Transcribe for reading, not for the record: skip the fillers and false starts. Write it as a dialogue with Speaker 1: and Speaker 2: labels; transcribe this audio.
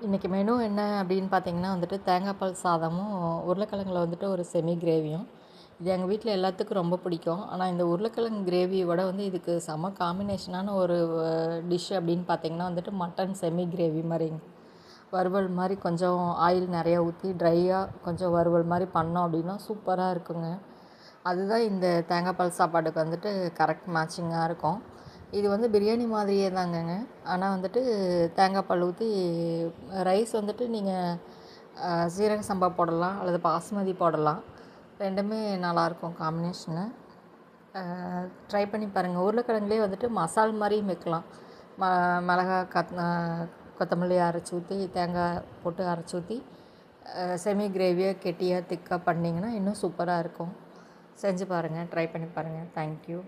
Speaker 1: இன்றைக்கி மெனு என்ன அப்படின்னு பார்த்தீங்கன்னா வந்துட்டு தேங்காய் பால் சாதமும் உருளைக்கிழங்குல வந்துட்டு ஒரு செமி கிரேவியும். இது எங்கள் வீட்டில் எல்லாத்துக்கும் ரொம்ப பிடிக்கும். ஆனால் இந்த உருளைக்கிழங்கு கிரேவியோட வந்து இதுக்கு செம காம்பினேஷனான ஒரு டிஷ் அப்படின்னு பார்த்தீங்கன்னா வந்துட்டு மட்டன் செமி கிரேவி மாதிரிங்க. வறுவல் மாதிரி கொஞ்சம் ஆயில் நிறையா ஊற்றி ட்ரையாக கொஞ்சம் வறுவல் மாதிரி பண்ணோம் அப்படின்னா சூப்பராக இருக்குங்க. அதுதான் இந்த தேங்காய் பால் சாப்பாட்டுக்கு வந்துட்டு கரெக்ட் மேட்சிங்காக இருக்கும். இது வந்து பிரியாணி மாதிரியே தாங்கங்க. ஆனால் வந்துட்டு தேங்காய் பால் ஊற்றி ரைஸ் வந்துட்டு நீங்கள் சீரக சம்பா போடலாம் அல்லது பாஸ்மதி போடலாம். ரெண்டுமே நல்லாயிருக்கும் காம்பினேஷனு. ட்ரை பண்ணி பாருங்கள். உருளைக்கிழங்குலேயே வந்துட்டு மசால் மாதிரியும் வைக்கலாம். மிளகா கொத்தமல்லி அரைச்சி ஊற்றி தேங்காய் போட்டு அரைச்சி ஊற்றி செமி கிரேவியாக கெட்டியாக திக்காக பண்ணிங்கன்னா இன்னும் சூப்பராக இருக்கும். செஞ்சு பாருங்கள், ட்ரை பண்ணி பாருங்கள். தேங்க்யூ.